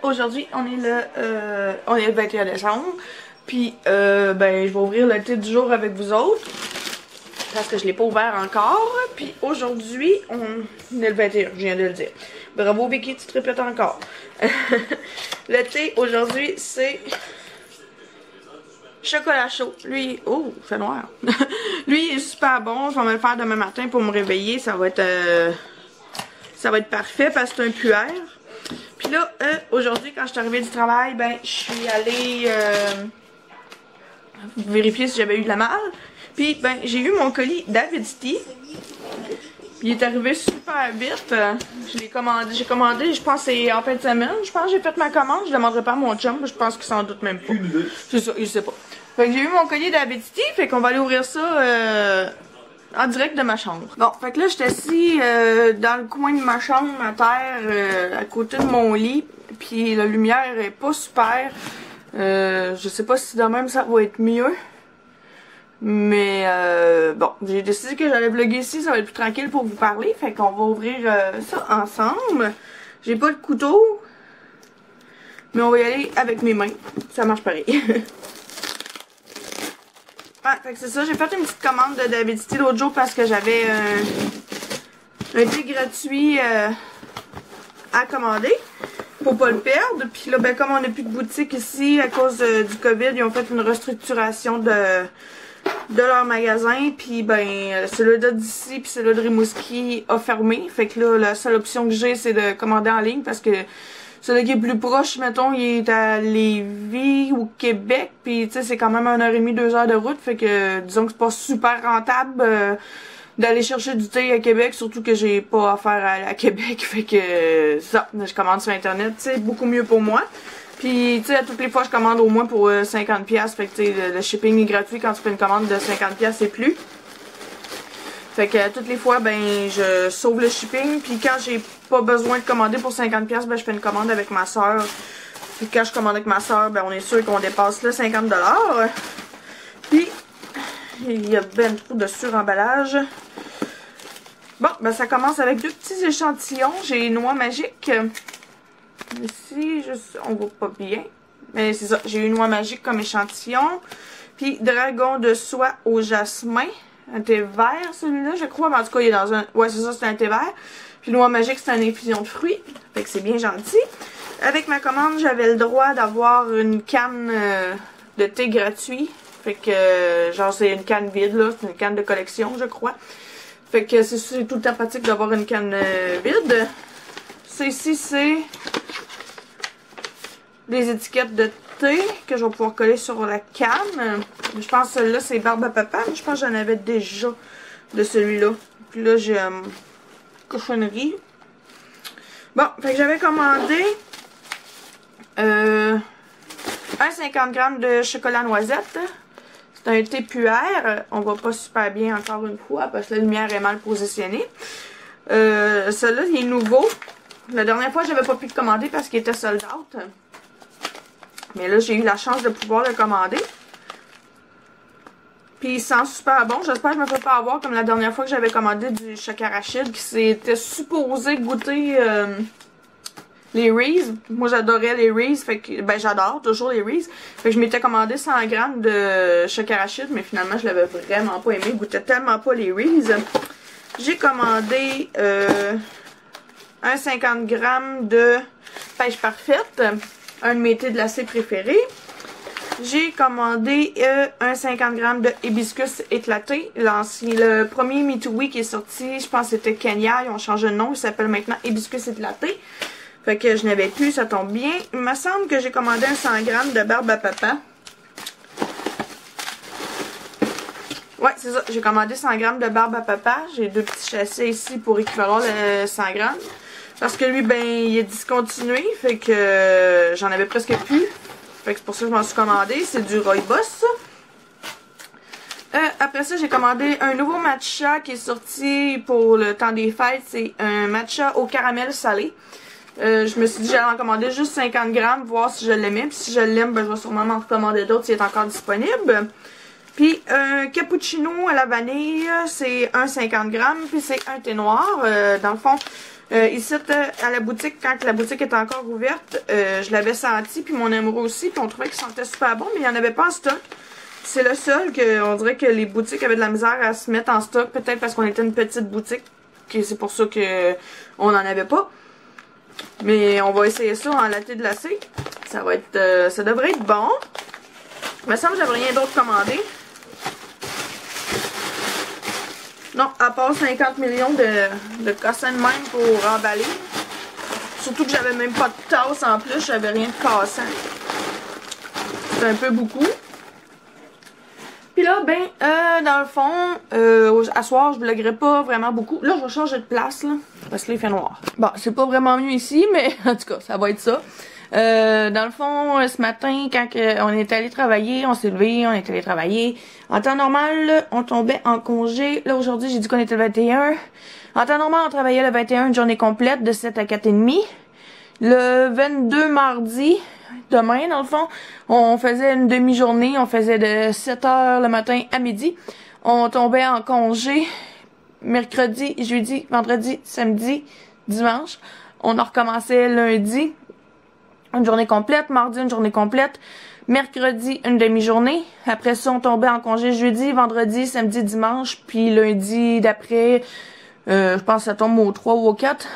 aujourd'hui, on est le 21 décembre. Puis, ben, je vais ouvrir le thé du jour avec vous autres. Parce que je l'ai pas ouvert encore. Puis, aujourd'hui, on est le 21, je viens de le dire. Bravo, Vicky, tu te répètes encore. Le thé, aujourd'hui, c'est chocolat chaud. Lui, oh, il fait noir. Lui, il est super bon. Je vais me le faire demain matin pour me réveiller. Ça va être parfait parce que c'est un puère. Puis là, aujourd'hui, quand je suis arrivée du travail, ben, je suis allée vérifier si j'avais eu de la malle. Puis, ben, j'ai eu mon colis d'Avidity. Puis, il est arrivé super vite. J'ai commandé, je pense que c'est en fin de semaine. Je pense que j'ai fait ma commande. Je ne demanderai pas à mon chum. Je pense qu'il s'en doute même pas. C'est ça, je sais pas. Fait que j'ai eu mon colis d'Avidity. Fait qu'on va aller ouvrir ça en direct de ma chambre. Bon, fait que là, j'étais assis dans le coin de ma chambre, à terre, à côté de mon lit. Puis la lumière est pas super. Je sais pas si de même ça va être mieux. Mais bon, j'ai décidé que j'allais vlogger ici, ça va être plus tranquille pour vous parler. Fait qu'on va ouvrir ça ensemble. J'ai pas de couteau. Mais on va y aller avec mes mains. Ça marche pareil. Ouais, fait que c'est ça, j'ai fait une petite commande de d'Avidity l'autre jour parce que j'avais un thé gratuit à commander pour pas le perdre. Puis là, ben comme on n'a plus de boutique ici à cause du COVID, ils ont fait une restructuration de leur magasin. Puis ben celui-là d'ici puis celui de Rimouski a fermé. Fait que là, la seule option que j'ai, c'est de commander en ligne parce que celui qui est plus proche, mettons, il est à Lévis ou Québec, puis tu sais, c'est quand même 1h30, 2h de route, fait que disons que c'est pas super rentable d'aller chercher du thé à Québec, surtout que j'ai pas affaire à aller à Québec, fait que ça, je commande sur internet, c'est beaucoup mieux pour moi. Puis tu sais, à toutes les fois, je commande au moins pour 50$, fait que tu sais, le shipping est gratuit quand tu fais une commande de 50$ et plus. Fait que toutes les fois, ben, je sauve le shipping. Puis quand j'ai pas besoin de commander pour 50$, ben, je fais une commande avec ma soeur. Puis quand je commande avec ma soeur, ben, on est sûr qu'on dépasse le 50$. Puis, il y a ben trop de suremballage. Bon, ben, ça commence avec deux petits échantillons. J'ai noix magique. Ici, on voit pas bien. Mais c'est ça, j'ai eu noix magique comme échantillon. Puis, dragon de soie au jasmin. Un thé vert, celui-là, je crois. Mais en tout cas, il est dans un... Ouais, c'est ça, c'est un thé vert. Puis noix magique, c'est une infusion de fruits. Fait que c'est bien gentil. Avec ma commande, j'avais le droit d'avoir une canne de thé gratuit. Fait que, genre, c'est une canne vide, là. C'est une canne de collection, je crois. Fait que c'est tout le temps pratique d'avoir une canne vide. Ici, c'est des étiquettes de thé que je vais pouvoir coller sur la canne. Je pense que celui-là, c'est Barbe à Papa. Mais je pense que j'en avais déjà de celui-là. Puis là, j'ai cochonnerie. Bon, fait que j'avais commandé un 50$ de chocolat noisette. C'est un thé puère. On voit pas super bien encore une fois parce que la lumière est mal positionnée. Celui-là, il est nouveau. La dernière fois, j'avais pas pu le commander parce qu'il était sold out. Mais là, j'ai eu la chance de pouvoir le commander. Puis il sent super bon. J'espère que je me fais pas avoir comme la dernière fois que j'avais commandé du choc arachide qui s'était supposé goûter les Reese. Moi, j'adorais les Reese. Fait que, ben, j'adore toujours les Reese. Fait que je m'étais commandé 100$ de choc arachide, mais finalement, je l'avais vraiment pas aimé. Il goûtait tellement pas les Reese. J'ai commandé un 50$ de pêche parfaite. Un de mes thés glacés préférés. J'ai commandé un 50$ de hibiscus éclaté. Le premier MeToo qui est sorti, je pense que c'était Kenya. Ils ont changé de nom. Il s'appelle maintenant hibiscus éclaté. Fait que je n'avais plus, ça tombe bien. Il me semble que j'ai commandé un 100$ de Barbe à Papa. Ouais, c'est ça. J'ai commandé 100$ de Barbe à Papa. J'ai deux petits châssis ici pour équivaloir le 100$. Parce que lui, ben, il est discontinué. Fait que j'en avais presque plus. Fait que c'est pour ça que je m'en suis commandé. C'est du Rooibos. Après ça, j'ai commandé un nouveau matcha qui est sorti pour le temps des fêtes. C'est un matcha au caramel salé. Je me suis dit que j'allais en commander juste 50$, voir si je l'aimais. Puis si je l'aime, ben, je vais sûrement m'en recommander d'autres s'il est encore disponible. Puis un cappuccino à la vanille, c'est un 50$. Puis c'est un thé noir. Dans le fond, Ici, à la boutique, quand la boutique était encore ouverte, je l'avais senti, puis mon amoureux aussi, puis on trouvait qu'il sentait super bon, mais il n'y en avait pas en stock. C'est le seul on dirait que les boutiques avaient de la misère à se mettre en stock, peut-être parce qu'on était une petite boutique, et c'est pour ça que on n'en avait pas. Mais on va essayer ça en latte glacé. Ça va être, ça devrait être bon. Il me semble que j'avais rien d'autre commandé. Non, à part 50 millions de cossins de même pour emballer. Surtout que j'avais même pas de tasse en plus, j'avais rien de cassant. C'est un peu beaucoup. Puis là, ben, dans le fond, à soir, je vloggerai pas vraiment beaucoup. Là, je vais changer de place, là, parce que là, il fait noir. Bon, c'est pas vraiment mieux ici, mais en tout cas, ça va être ça. Dans le fond, ce matin, quand on est allé travailler, on s'est levé, on est allé travailler. En temps normal, là, on tombait en congé. Là, aujourd'hui, j'ai dit qu'on était le 21. En temps normal, on travaillait le 21, une journée complète, de 7 à 4h30. Le 22 mardi, demain, dans le fond, on faisait une demi-journée. On faisait de 7h le matin à midi. On tombait en congé mercredi, jeudi, vendredi, samedi, dimanche. On a recommencé lundi. Une journée complète, mardi une journée complète, mercredi une demi-journée. Après ça, on tombait en congé jeudi, vendredi, samedi, dimanche, puis lundi d'après, je pense que ça tombe au 3 ou au 4.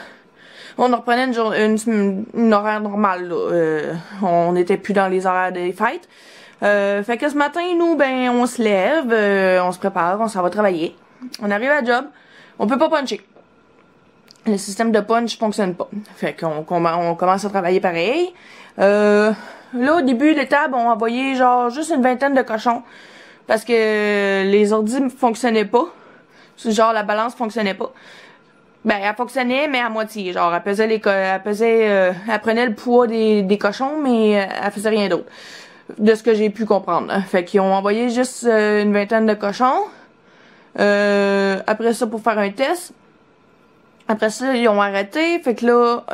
On reprenait une horaire normale, là. On n'était plus dans les horaires des fêtes. Fait que ce matin, nous, ben, on se lève, on se prépare, on s'en va travailler. On arrive à la job, on peut pas puncher. Le système de punch fonctionne pas. Fait qu'on commence à travailler pareil. Là, au début, l'étable, on envoyé genre juste une vingtaine de cochons. Parce que les ordis fonctionnaient pas. Genre, la balance fonctionnait pas. Ben, elle fonctionnait, mais à moitié. Genre, elle prenait le poids des cochons, mais elle faisait rien d'autre. De ce que j'ai pu comprendre. Fait qu'ils ont envoyé juste une vingtaine de cochons. Après ça, pour faire un test. Après ça, ils ont arrêté. Fait que là,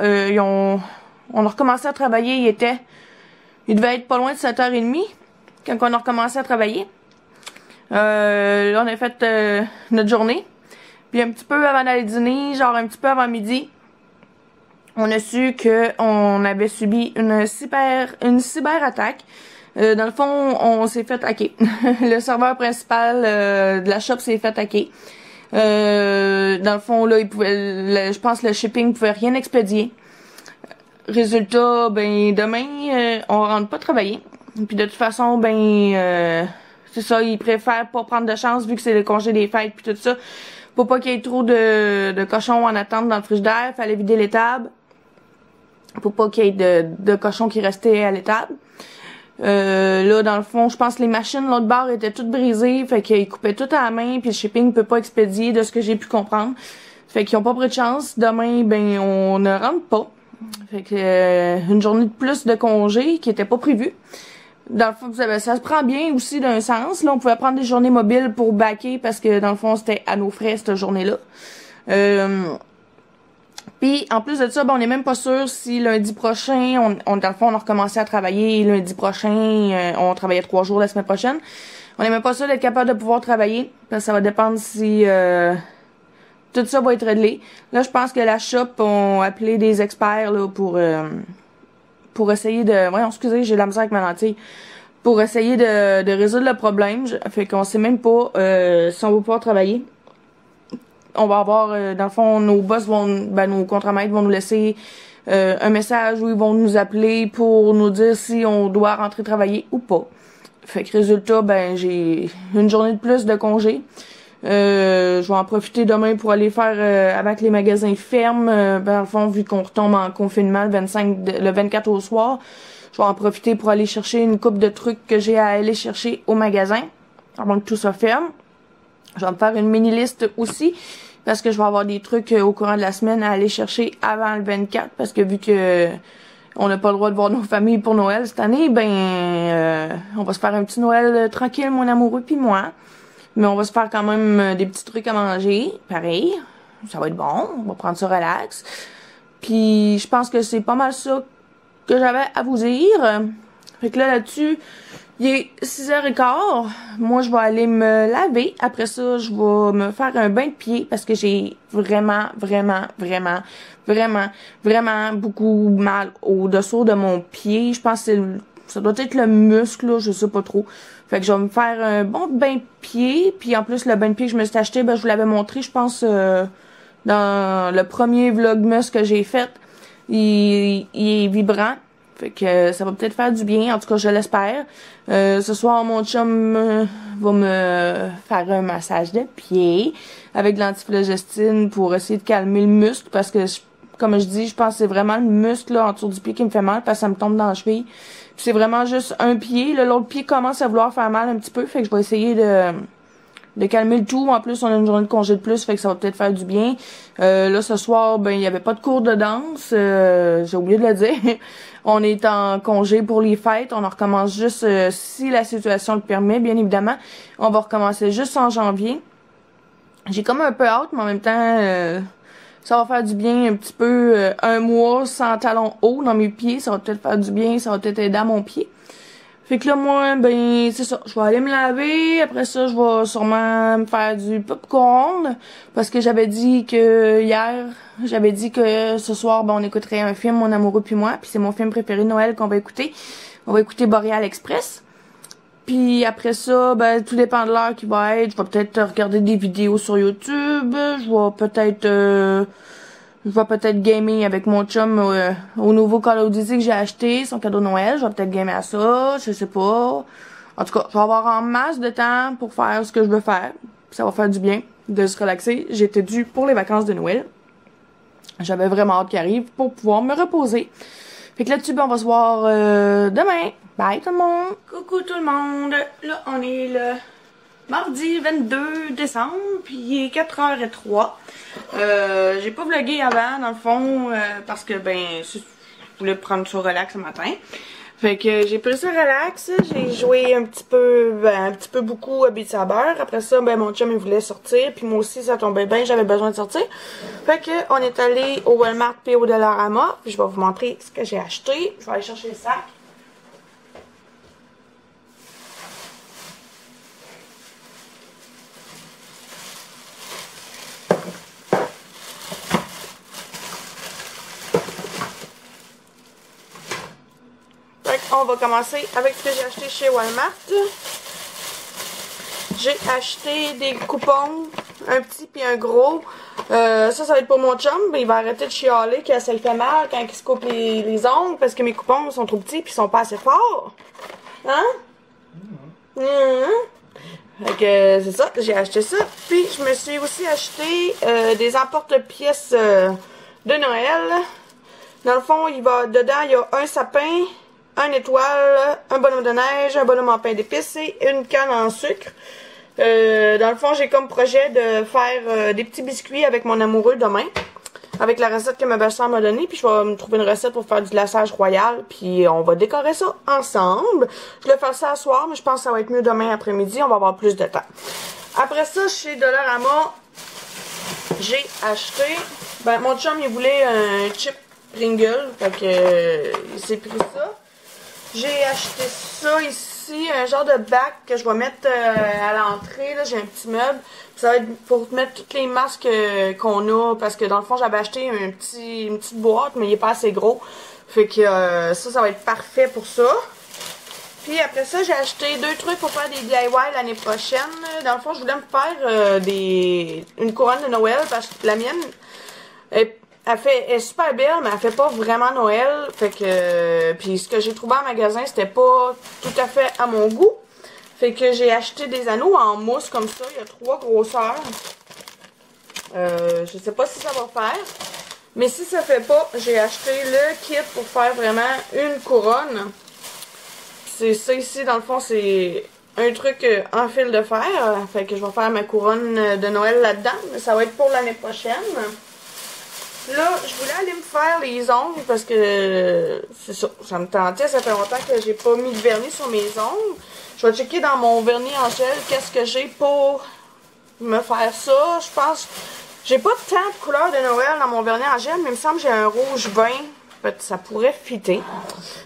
on a recommencé à travailler. Il devait être pas loin de 7h30 quand on a recommencé à travailler. Là, on a fait notre journée. Puis un petit peu avant d'aller dîner, genre un petit peu avant midi, on a su qu'on avait subi une cyberattaque. Dans le fond, on s'est fait hacker. Le serveur principal de la shop s'est fait hacker. Dans le fond, là, je pense que le shipping pouvait rien expédier. Résultat, ben, demain, on rentre pas travailler. Puis de toute façon, ben, c'est ça, ils préfèrent pas prendre de chance vu que c'est le congé des fêtes puis tout ça. Pour pas qu'il y ait trop de cochons en attente dans le frigidaire, fallait vider l'étable. Pour pas qu'il y ait de cochons qui restaient à l'étable. Là, dans le fond, je pense que les machines, l'autre bord, étaient toutes brisées. Fait qu'ils coupaient tout à la main. Puis le shipping peut pas expédier de ce que j'ai pu comprendre. Fait qu'ils ont pas pris de chance. Demain, ben, on ne rentre pas. Fait que une journée de plus de congé qui était pas prévue. Dans le fond, ça se prend bien aussi d'un sens. Là, on pouvait prendre des journées mobiles pour backer parce que dans le fond, c'était à nos frais cette journée-là. Puis en plus de ça, ben, on n'est même pas sûr si lundi prochain, dans le fond, on a recommencé à travailler lundi prochain, on travaillait 3 jours la semaine prochaine. On n'est même pas sûr d'être capable de pouvoir travailler, parce que ça va dépendre si tout ça va être réglé. Là, je pense que la shop ont appelé des experts là pour essayer de... Ouais, excusez, j'ai de la misère avec ma lentille. Pour essayer de résoudre le problème. Fait qu'on sait même pas si on va pouvoir travailler. On va avoir, dans le fond, nos boss nos contremaîtres vont nous laisser un message où ils vont nous appeler pour nous dire si on doit rentrer travailler ou pas. Fait que résultat, ben j'ai une journée de plus de congé. Je vais en profiter demain pour aller faire avant que les magasins ferment. Dans le fond, vu qu'on retombe en confinement le 24 au soir, je vais en profiter pour aller chercher une coupe de trucs que j'ai à aller chercher au magasin avant que tout ça ferme. Je vais me faire une mini liste aussi parce que je vais avoir des trucs au courant de la semaine à aller chercher avant le 24 parce que vu que on n'a pas le droit de voir nos familles pour Noël cette année, ben on va se faire un petit Noël tranquille, mon amoureux puis moi. Mais on va se faire quand même des petits trucs à manger, pareil. Ça va être bon, on va prendre ça relax. Puis je pense que c'est pas mal ça que j'avais à vous dire. Fait que là-dessus, Il est 6h15. Moi, je vais aller me laver. Après ça, je vais me faire un bain de pied parce que j'ai vraiment beaucoup mal au-dessous de mon pied. Je pense que ça doit être le muscle, là, je sais pas trop. Fait que je vais me faire un bon bain de pied. Puis en plus, le bain de pied que je me suis acheté, ben, je vous l'avais montré, je pense, dans le premier vlogmas que j'ai fait. Il est vibrant. Fait que ça va peut-être faire du bien, en tout cas je l'espère. Ce soir, mon chum va me faire un massage de pied avec de l'antiflogestine pour essayer de calmer le muscle parce que, comme je dis, je pense que c'est vraiment le muscle là, en dessous du pied qui me fait mal parce que ça me tombe dans la cheville. Puis c'est vraiment juste un pied. L'autre pied commence à vouloir faire mal un petit peu, fait que je vais essayer de calmer le tout. En plus, on a une journée de congé de plus, fait que ça va peut-être faire du bien. Là, ce soir, ben, il y avait pas de cours de danse. J'ai oublié de le dire. On est en congé pour les fêtes. On en recommence juste si la situation le permet, bien évidemment. On va recommencer juste en janvier. J'ai comme un peu hâte, mais en même temps, ça va faire du bien un petit peu. Un mois sans talons hauts dans mes pieds, ça va peut-être faire du bien. Ça va peut-être aider à mon pied. Fait que là, moi, ben, c'est ça. Je vais aller me laver. Après ça, je vais sûrement me faire du popcorn. Parce que j'avais dit que hier, j'avais dit que ce soir, ben, on écouterait un film, Mon amoureux puis moi. Puis c'est mon film préféré de Noël qu'on va écouter. On va écouter Boreal Express. Puis après ça, ben, tout dépend de l'heure qui va être. Je vais peut-être regarder des vidéos sur YouTube. Je vais peut-être gamer avec mon chum au nouveau Call of Duty que j'ai acheté, son cadeau de Noël. Je vais peut-être gamer à ça, je sais pas. En tout cas, je vais avoir en masse de temps pour faire ce que je veux faire. Ça va faire du bien de se relaxer. J'étais due pour les vacances de Noël. J'avais vraiment hâte qu'ils arrivent pour pouvoir me reposer. Fait que là-dessus, ben, on va se voir demain. Bye tout le monde! Coucou tout le monde! Là, on est le mardi 22 décembre, puis il est 4h03. J'ai pas vlogué avant, dans le fond, parce que, ben, je voulais prendre ça relax ce matin. Fait que j'ai pris ça relax, j'ai joué un petit peu beaucoup à Beat Saber. Après ça, ben, mon chum, il voulait sortir, puis moi aussi, ça tombait bien, j'avais besoin de sortir. Fait que, on est allé au Walmart puis au Dollarama, puis je vais vous montrer ce que j'ai acheté. Je vais aller chercher le sac. On va commencer avec ce que j'ai acheté chez Walmart. J'ai acheté des coupons, un petit puis un gros. Ça va être pour mon chum. Il va arrêter de chialer que ça le fait mal quand il se coupe les ongles parce que mes coupons sont trop petits puis sont pas assez forts. Hein? Fait que c'est ça, j'ai acheté ça. Puis je me suis aussi acheté des emporte-pièces de Noël. Dans le fond, dedans, il y a un sapin, une étoile, un bonhomme de neige, un bonhomme en pain d'épices et une canne en sucre. Dans le fond, j'ai comme projet de faire des petits biscuits avec mon amoureux demain. Avec la recette que ma belle-sœur m'a donnée. Puis je vais me trouver une recette pour faire du glaçage royal. Puis on va décorer ça ensemble. Je vais faire ça ce soir, mais je pense que ça va être mieux demain après-midi. On va avoir plus de temps. Après ça, chez Dollarama, j'ai acheté... Ben, mon chum, il voulait un chip Pringle. Fait que il s'est pris ça. J'ai acheté ça ici, un genre de bac que je vais mettre à l'entrée. Là, j'ai un petit meuble. Ça va être pour mettre toutes les masques qu'on a. Parce que dans le fond, j'avais acheté une petite boîte, mais il est pas assez gros. Fait que ça va être parfait pour ça. Puis après ça, j'ai acheté 2 trucs pour faire des DIY l'année prochaine. Dans le fond, je voulais me faire une couronne de Noël parce que la mienne elle est super belle, mais elle fait pas vraiment Noël. Fait que puis ce que j'ai trouvé en magasin, c'était pas tout à fait à mon goût. Fait que j'ai acheté des anneaux en mousse comme ça. Il y a 3 grosseurs. Je sais pas si ça va faire. Mais si ça fait pas, j'ai acheté le kit pour faire vraiment une couronne. C'est ça ici, dans le fond, c'est un truc en fil de fer. Fait que je vais faire ma couronne de Noël là-dedans. Mais ça va être pour l'année prochaine. Là, je voulais aller me faire les ongles parce que c'est ça me tentait. Ça fait longtemps que j'ai pas mis de vernis sur mes ongles. Je vais checker dans mon vernis en gel qu'est-ce que j'ai pour me faire ça. Je pense, j'ai pas tant de couleurs de Noël dans mon vernis en gel, mais il me semble que j'ai un rouge vin. ça pourrait fitter.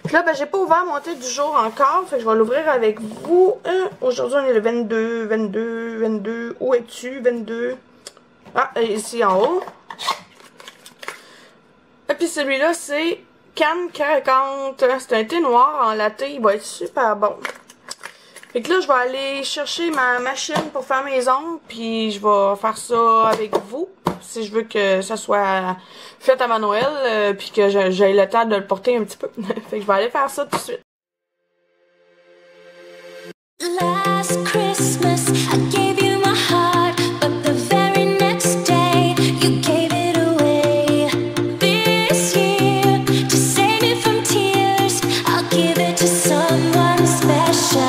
Puis là, ben, j'ai pas ouvert mon thé du jour encore. Fait que je vais l'ouvrir avec vous. Aujourd'hui, on est le 22. Où es-tu? 22. Ah, ici en haut. Et puis celui-là, c'est Canne 40. C'est un thé noir en latte. Il va être super bon. Fait que là, je vais aller chercher ma machine pour faire mes ongles. Puis je vais faire ça avec vous. Si je veux que ça soit fait avant Noël. Puis que j'ai le temps de le porter un petit peu. Fait que je vais aller faire ça tout de suite. Last Christmas, I gave you my heart, but the very next day, you gave it away. This year, to save me from tears, I'll give it to someone special.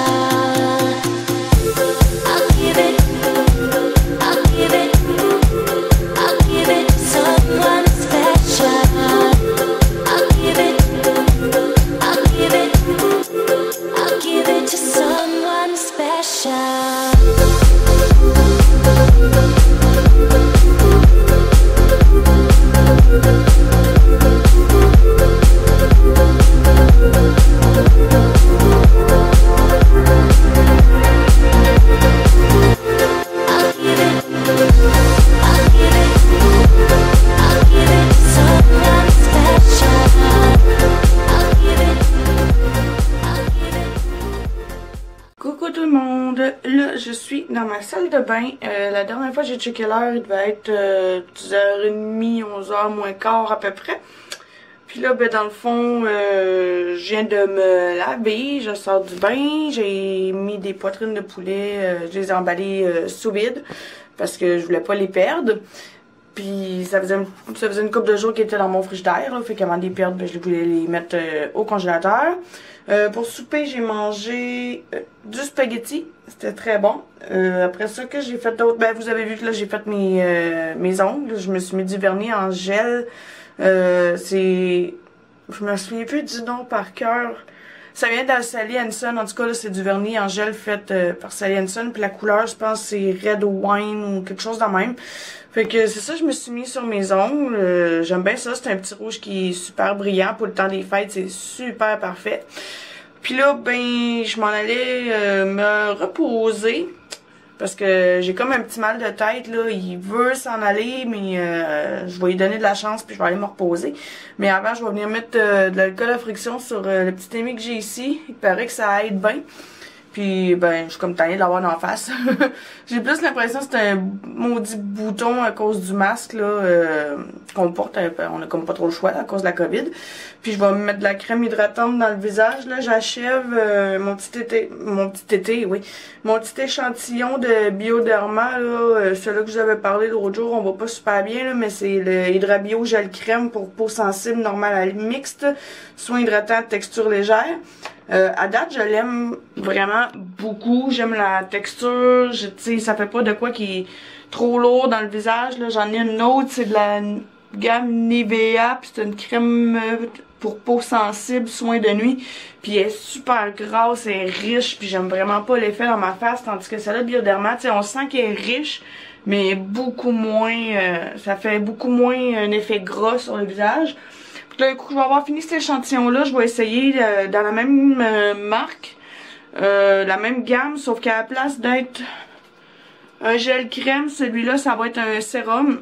I'll give it to someone special. I'll give it to someone special. Coucou tout le monde, là je suis dans ma salle de bain. La dernière fois j'ai checké l'heure, il devait être 10h30, 11h moins quart à peu près. Puis là ben dans le fond, je viens de me laver, je sors du bain, j'ai mis des poitrines de poulet, je les ai emballées sous vide parce que je voulais pas les perdre. Puis ça faisait une couple de jours qu'ils étaient dans mon frigidaire, là, fait qu'avant de les perdre, ben, je voulais les mettre au congélateur. Pour souper, j'ai mangé du spaghetti, c'était très bon. Après ça, que j'ai fait d'autres, ben vous avez vu que là j'ai fait mes ongles, je me suis mis du vernis en gel. Je me souviens plus du nom par cœur. Ça vient de Sally Hansen, en tout cas là c'est du vernis en gel fait par Sally Hansen, puis la couleur je pense c'est Red Wine ou quelque chose de même. Fait que c'est ça, je me suis mis sur mes ongles. J'aime bien ça, c'est un petit rouge qui est super brillant pour le temps des fêtes, c'est super parfait. Puis là, ben, je m'en allais me reposer parce que j'ai comme un petit mal de tête, là. Il veut s'en aller, mais je vais lui donner de la chance puis je vais aller me reposer. Mais avant, je vais venir mettre de l'alcool à friction sur le petit émi que j'ai ici. Il paraît que ça aide bien. Puis, ben, je suis comme tannée de l'avoir en face. J'ai plus l'impression que c'est un maudit bouton à cause du masque, là, qu'on porte. On a comme pas trop le choix, là, à cause de la COVID. Puis, je vais me mettre de la crème hydratante dans le visage, là. J'achève mon petit échantillon de Bioderma, là. Celui-là que je vous avais parlé l'autre jour, on va pas super bien, là, mais c'est le Hydrabio Gel Crème pour peau sensible, normale à mixte. Soin hydratant, texture légère. À date, je l'aime vraiment beaucoup. J'aime la texture. Tu sais, ça fait pas de quoi qui est trop lourd dans le visage. Là, j'en ai une autre, c'est de la gamme Nivea. Puis c'est une crème pour peau sensible, soin de nuit. Puis elle est super grasse, elle est riche. Puis j'aime vraiment pas l'effet dans ma face. Tandis que celle-là de Bioderma, tu sais, on sent qu'elle est riche, mais beaucoup moins. Ça fait beaucoup moins un effet gras sur le visage. D'un coup, je vais avoir fini cet échantillon-là, je vais essayer dans la même marque, la même gamme, sauf qu'à la place d'être un gel crème, celui-là, ça va être un sérum.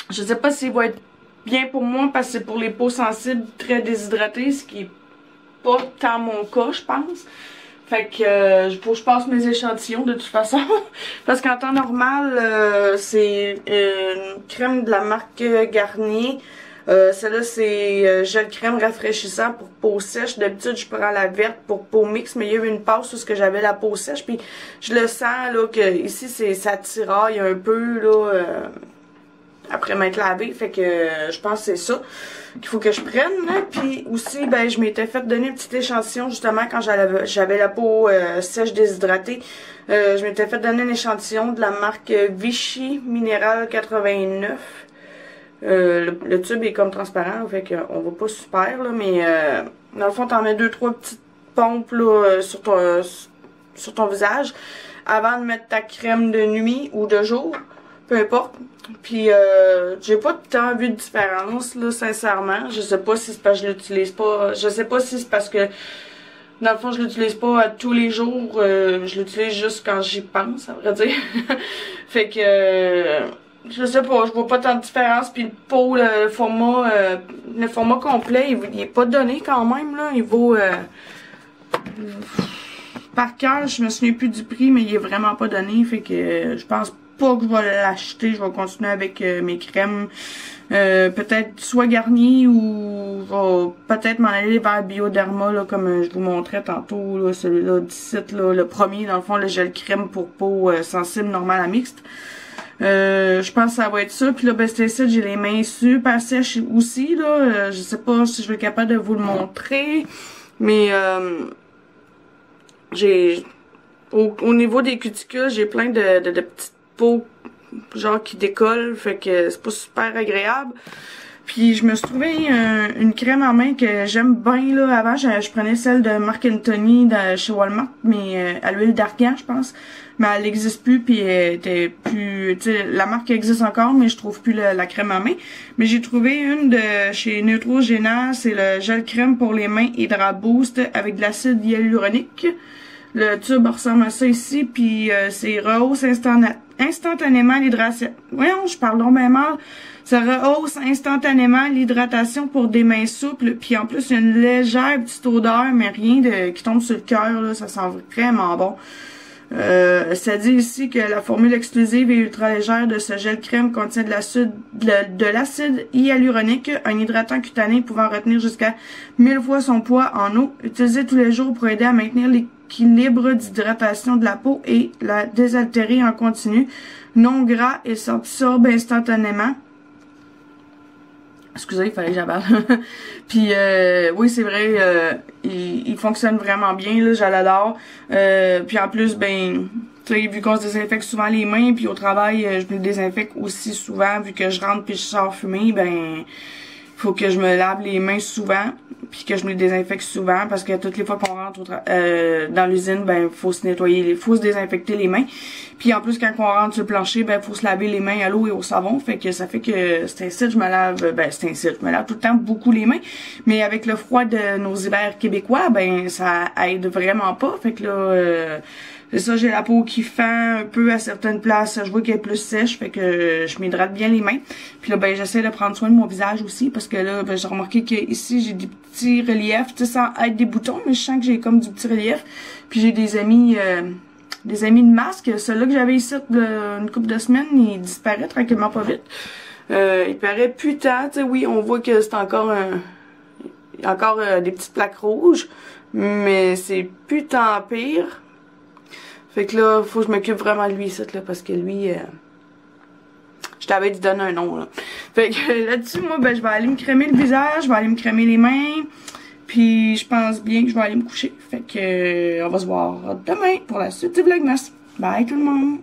Je sais pas s'il va être bien pour moi, parce que c'est pour les peaux sensibles très déshydratées, ce qui est pas tant mon cas, je pense. Fait que faut que je passe mes échantillons de toute façon. Parce qu'en temps normal, c'est une crème de la marque Garnier. Celle-là, c'est gel crème rafraîchissant pour peau sèche. D'habitude, je prends la verte pour peau mixte, mais il y a eu une passe où j'avais la peau sèche, puis je le sens là que ici ça tiraille un peu là après m'être lavé, fait que je pense que c'est ça qu'il faut que je prenne. Puis aussi, ben je m'étais fait donner un petit échantillon justement quand j'avais la peau sèche déshydratée. Je m'étais fait donner un échantillon de la marque Vichy Minéral 89. Le tube est comme transparent, fait qu'on voit pas super, là, mais dans le fond, t'en mets 2-3 petites pompes là, sur ton visage avant de mettre ta crème de nuit ou de jour. peu importe. Puis j'ai pas tant vu de différence là, sincèrement. Je sais pas si c'est parce que je l'utilise pas. Je sais pas si c'est parce que dans le fond je l'utilise pas tous les jours. Je l'utilise juste quand j'y pense, à vrai dire. Fait que je sais pas, je vois pas tant de différence. Puis le pot, le format complet, il est pas donné quand même là. Il vaut par cœur, je me souviens plus du prix, mais il est vraiment pas donné. Fait que je pense pas que je vais l'acheter. Je vais continuer avec mes crèmes. Peut-être soit Garnier ou je vais peut-être m'en aller vers Bioderma là, comme je vous montrais tantôt, là, celui-là d'ici, là, le premier, dans le fond, le gel crème pour peau sensible, normale à mixte. Je pense que ça va être ça. Puis là, ben c'est ça, j'ai les mains super sèches aussi, là. Je sais pas si je vais être capable de vous le montrer. Mais j'ai au niveau des cuticules, j'ai plein de petites peaux genre qui décollent, fait que c'est pas super agréable. Puis je me suis trouvé une crème en main que j'aime bien là. Avant, je prenais celle de Marc Anthony chez Walmart, mais à l'huile d'argan, je pense. Mais elle n'existe plus, puis elle était plus... Tu sais, la marque existe encore, mais je trouve plus la crème en main. Mais j'ai trouvé une de chez Neutrogena, c'est le gel crème pour les mains Hydra Boost avec de l'acide hyaluronique. Le tube ressemble à ça ici, puis c'est rehausse instantanément l'hydratation. Voyons, je parle donc bien mal. Ça rehausse instantanément l'hydratation pour des mains souples, puis en plus il y a une légère petite odeur, mais rien qui tombe sur le cœur, là, ça sent vraiment bon. Ça dit ici que la formule exclusive et ultra légère de ce gel crème contient de l'acide hyaluronique, un hydratant cutané pouvant retenir jusqu'à 1000 fois son poids en eau. Utilisé tous les jours pour aider à maintenir l'équilibre d'hydratation de la peau et la désaltérer en continu. Non gras et s'absorbe instantanément. Excusez, il fallait que j'avale. Puis oui, c'est vrai, il fonctionne vraiment bien, là, je l'adore. Puis en plus, ben, tu sais, vu qu'on se désinfecte souvent les mains, puis au travail, je me désinfecte aussi souvent, vu que je rentre puis je sors fumer, ben, faut que je me lave les mains souvent, puis que je me les désinfecte souvent, parce que toutes les fois qu'on rentre dans l'usine, ben, faut se nettoyer, faut se désinfecter les mains. Puis en plus, quand on rentre sur le plancher, ben, faut se laver les mains à l'eau et au savon. Fait que ça fait que c'est ainsi, je me lave tout le temps beaucoup les mains. Mais avec le froid de nos hivers québécois, ben, ça aide vraiment pas. Fait que là, c'est ça, j'ai la peau qui fend un peu à certaines places. Je vois qu'elle est plus sèche, fait que je m'hydrate bien les mains. Puis là, ben, j'essaie de prendre soin de mon visage aussi, parce que là, ben, j'ai remarqué que ici j'ai des petits reliefs, tu sais, sans être des boutons, mais je sens que j'ai comme du petit relief. Puis j'ai des amis de masque. Celui-là que j'avais ici une couple de semaines, il disparaît tranquillement pas vite. Il paraît putain, tu sais, oui, on voit que c'est encore des petites plaques rouges, mais c'est putain pire. Fait que là, faut que je m'occupe vraiment de lui ici, là, parce que lui, je t'avais dit donner un nom, là. Fait que là-dessus, moi, ben, je vais aller me crémer le visage, je vais aller me crémer les mains, puis je pense bien que je vais aller me coucher. Fait que, on va se voir demain pour la suite du Vlogmas. Bye tout le monde!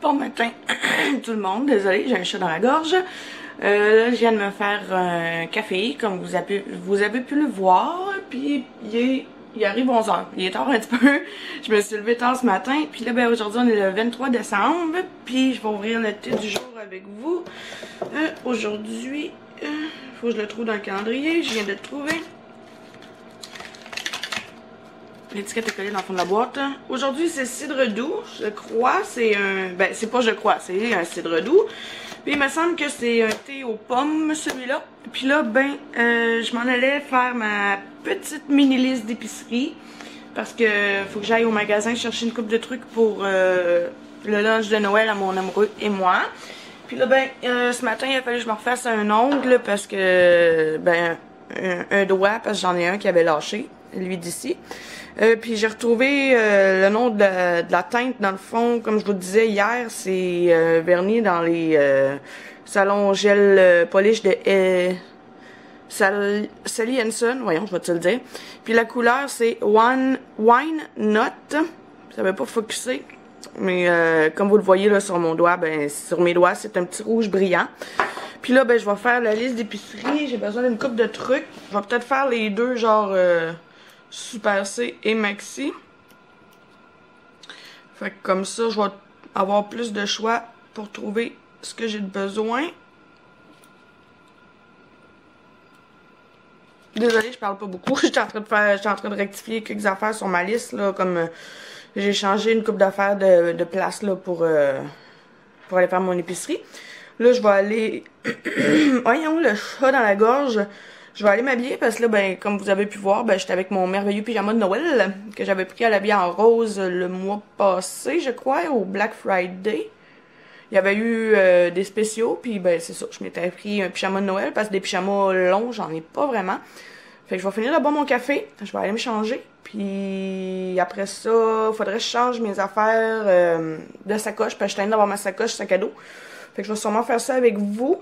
Bon matin tout le monde, désolé, j'ai un chat dans la gorge. Là, je viens de me faire un café, comme vous avez pu le voir, puis il arrive 11h. Il est tard un petit peu, je me suis levée tard ce matin, puis là, ben aujourd'hui on est le 23 décembre, puis je vais ouvrir le thé du jour avec vous. Aujourd'hui, faut que je le trouve dans le calendrier, je viens de le trouver. L'étiquette est collée dans le fond de la boîte. Aujourd'hui, c'est cidre doux. Je crois, c'est un... Ben, c'est pas je crois, c'est un cidre doux. Puis il me semble que c'est un thé aux pommes, celui-là. Puis là, ben, je m'en allais faire ma petite mini liste d'épicerie. Parce que faut que j'aille au magasin chercher une coupe de trucs pour le lunch de Noël à mon amoureux et moi. Puis là, ben, ce matin, il a fallu que je me refasse un ongle parce que, ben, un doigt, parce que j'en ai un qui avait lâché, lui d'ici. Puis j'ai retrouvé le nom de la teinte, dans le fond, comme je vous le disais hier, c'est vernis dans les salons gel polish de Sally Hansen, voyons, je vais te le dire. Puis la couleur, c'est Wine Nut. Ça va pas focusser, mais comme vous le voyez là sur mon doigt, ben sur mes doigts, c'est un petit rouge brillant. Puis là, ben je vais faire la liste d'épicerie. J'ai besoin d'une coupe de trucs. Je vais peut-être faire les deux, genre Super C et Maxi. Fait que comme ça, je vais avoir plus de choix pour trouver ce que j'ai besoin. Désolée, je parle pas beaucoup. J'étais en train de rectifier quelques affaires sur ma liste là, comme j'ai changé une coupe d'affaires de place là pour aller faire mon épicerie. Là, je vais aller... Voyons, le chat dans la gorge. Je vais aller m'habiller parce que là, ben, comme vous avez pu voir, ben, j'étais avec mon merveilleux pyjama de Noël que j'avais pris à l'habiller en rose le mois passé, je crois, au Black Friday. Il y avait eu des spéciaux, puis ben, c'est ça, je m'étais pris un pyjama de Noël parce que des pyjamas longs, j'en ai pas vraiment. Fait que je vais finir d'abord mon café, je vais aller me changer, puis après ça, faudrait que je change mes affaires de sacoche, parce que je suis en train d'avoir ma sacoche sac à dos. Fait que je vais sûrement faire ça avec vous.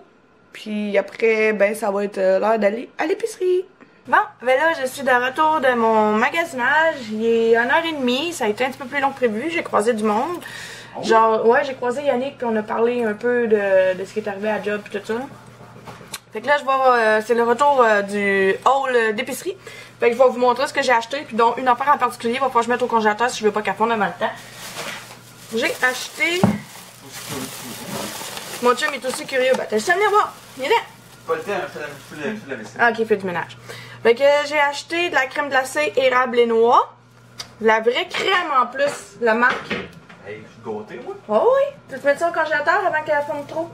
Puis après, ben ça va être l'heure d'aller à l'épicerie. Bon, ben là, je suis de retour de mon magasinage. Il est 1h30, ça a été un petit peu plus long que prévu. J'ai croisé du monde. Genre, ouais, j'ai croisé Yannick, puis on a parlé un peu de ce qui est arrivé à job, puis tout ça. Fait que là, je vais, c'est le retour du haul d'épicerie. Fait que je vais vous montrer ce que j'ai acheté, puis dont une affaire en particulier, il va falloir que je mette au congélateur si je veux pas qu'elle fonde avant le temps. J'ai acheté... Mon chum est aussi curieux. Ben, t'as juste à venir voir. Il est là. Pas le temps, je fais la vaisselle. Ah, ok, il fait du ménage. Fait que j'ai acheté de la crème glacée érable et noix. La vraie crème en plus, la marque. Hey, je suis gâté, moi. Oh oui. Tu te mets ça au congélateur avant qu'elle fonde trop.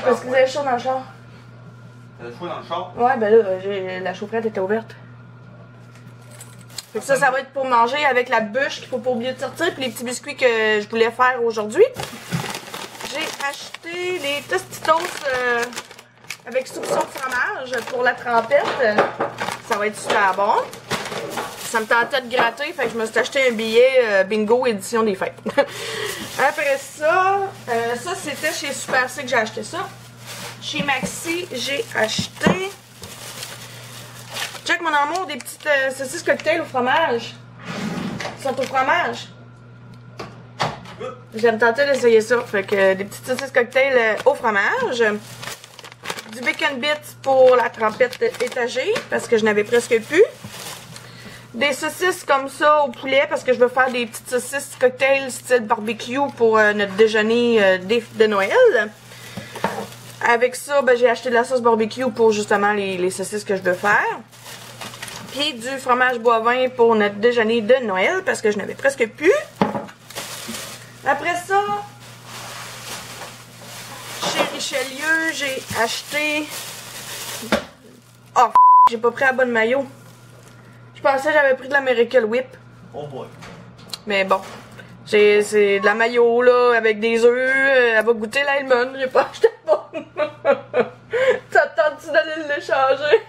Parce que vous avez chaud dans le char. T'as le choix dans le char? Ouais, ben là, la chaufferette était ouverte. Fait que ça va être pour manger avec la bûche qu'il faut pas oublier de sortir. Puis les petits biscuits que je voulais faire aujourd'hui. J'ai acheté les Tostitos avec soupçon de fromage pour la trempette. Ça va être super bon. Ça me tentait de gratter, fait que je me suis acheté un billet bingo édition des fêtes. Après ça, ça c'était chez Super C que j'ai acheté ça. Chez Maxi, j'ai acheté... Check mon amour, des petites saucisses cocktail au fromage. Ils sont au fromage. J'aime tenter d'essayer ça. Fait que des petites saucisses cocktail au fromage. Du bacon bits pour la trempette étagée parce que je n'avais presque plus. Des saucisses comme ça au poulet parce que je veux faire des petites saucisses cocktail style barbecue pour notre déjeuner de Noël. Avec ça, ben, j'ai acheté de la sauce barbecue pour justement les saucisses que je veux faire. Puis du fromage bovin pour notre déjeuner de Noël parce que je n'avais presque plus. Après ça, chez Richelieu, j'ai acheté... Oh, j'ai pas pris la bonne maillot. Je pensais que j'avais pris de la Miracle Whip. Oh boy. Mais bon, c'est de la maillot là, avec des œufs. Elle va goûter l'almond, j'ai pas acheté bon. T'attends-tu d'aller l'échanger?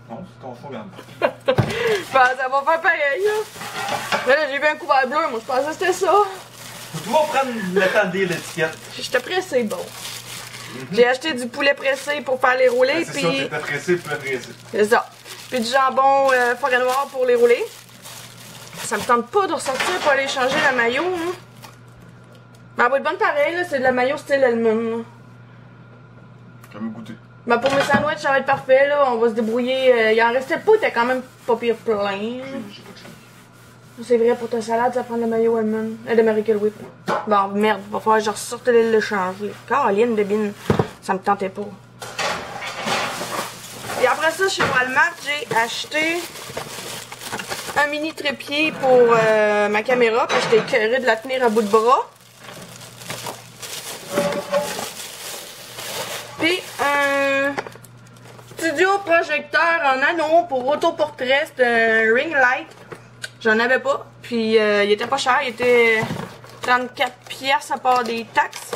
Non, c'est ton choix, regarde. Ben, ça va faire pareil, là. Là, j'ai vu un couvert bleu, moi je pensais que c'était ça. Faut toujours prendre le temps de lire l'étiquette. J'étais pressée, bon. J'ai acheté du poulet pressé pour faire les roulés, C'est puis... ça, t'étais pressé, plus pressé. C'est ça. Puis du jambon forêt noire pour les rouler. Ça me tente pas de ressortir pour aller changer la maillot, hein. Mais elle va être bonne pareil, là, c'est de la maillot style allemande, là. Jamais goûté. Ben pour mes sandwichs, ça va être parfait, là. On va se débrouiller. Il en restait pas, il était quand même pas pire plein. J'ai pas de chance. C'est vrai, pour ta salade, ça prend le maillot allemand. De Miracle Whip. Bon, merde, va falloir que je ressorte le changer. Caroline de bine, ça me tentait pas. Et après ça, chez Walmart, j'ai acheté un mini trépied pour ma caméra, puis j'étais écœurée de la tenir à bout de bras. Puis un studio projecteur en anneau pour autoportrait, c'est un ring light. J'en avais pas, puis il était pas cher, il était 34 pièces à part des taxes.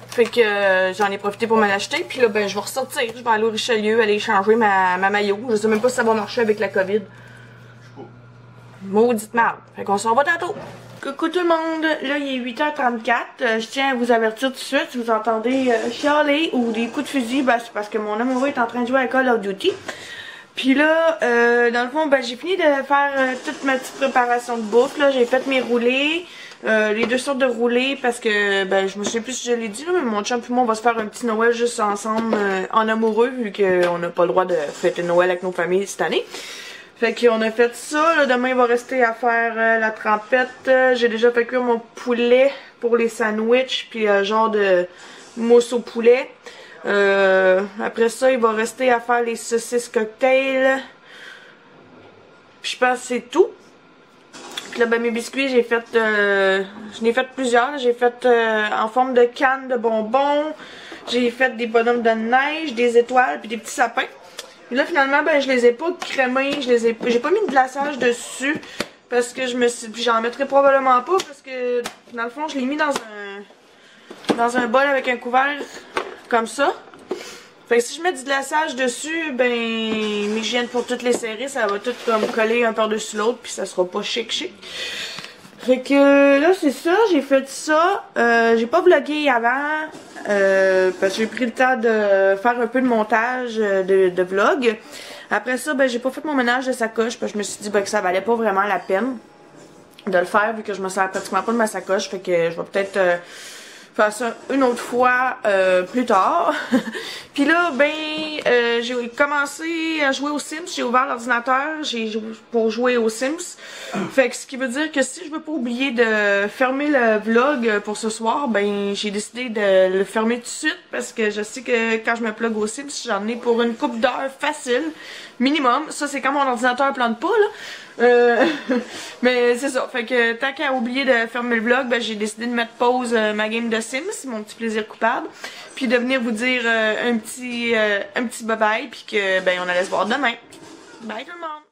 Fait que j'en ai profité pour me l'acheter, puis là ben je vais ressortir, je vais aller au Richelieu, aller changer ma maillot. Je sais même pas si ça va marcher avec la COVID. Maudite merde. Fait qu'on s'en va tantôt. Coucou tout le monde, là il est 8h34, je tiens à vous avertir tout de suite, si vous entendez chialer ou des coups de fusil, ben, c'est parce que mon amoureux est en train de jouer à Call of Duty. Puis là, dans le fond, ben, j'ai fini de faire toute ma petite préparation de bouffe, là, j'ai fait mes roulés, les 2 sortes de roulés parce que, ben, je me souviens plus si je l'ai dit, là, mais mon chum et moi on va se faire un petit Noël juste ensemble en amoureux vu qu'on n'a pas le droit de fêter Noël avec nos familles cette année. Fait qu'on a fait ça, là, demain il va rester à faire la trempette. J'ai déjà fait cuire mon poulet pour les sandwichs, puis genre de mousse au poulet. Après ça, il va rester à faire les saucisses cocktail. Puis je pense que c'est tout. Puis là, ben, mes biscuits, j'ai fait, j'en ai fait plusieurs. J'ai fait en forme de canne de bonbons. J'ai fait des bonhommes de neige, des étoiles, puis des petits sapins. Et là finalement ben je les ai pas crémés, j'ai pas mis de glaçage dessus parce que je me suis j'en mettrai probablement pas parce que dans le fond je l'ai mis dans un bol avec un couvert comme ça. Fait que si je mets du glaçage dessus, ben mes gènes pour toutes les séries, ça va tout comme coller un par-dessus l'autre puis ça sera pas chic. Fait que là c'est ça, j'ai fait ça, j'ai pas vlogué avant parce que j'ai pris le temps de faire un peu de montage de vlog. Après ça ben j'ai pas fait mon ménage de sacoche parce que je me suis dit ben, que ça valait pas vraiment la peine de le faire vu que je me sers pratiquement pas de ma sacoche, fait que je vais peut-être faire ça une autre fois plus tard. Puis là, ben, j'ai commencé à jouer aux Sims. J'ai ouvert l'ordinateur pour jouer aux Sims. Fait que ce qui veut dire que si je veux pas oublier de fermer le vlog pour ce soir, ben, j'ai décidé de le fermer tout de suite parce que je sais que quand je me plug aux Sims, j'en ai pour une couple d'heures facile, minimum. Ça, c'est quand mon ordinateur plante pas, là. Mais c'est ça. Fait que tant qu'à oublier de fermer le vlog, ben, j'ai décidé de mettre pause ma game de Sims, mon petit plaisir coupable. Puis de venir vous dire un petit bye bye, puis que ben on allait se voir demain. Bye tout le monde!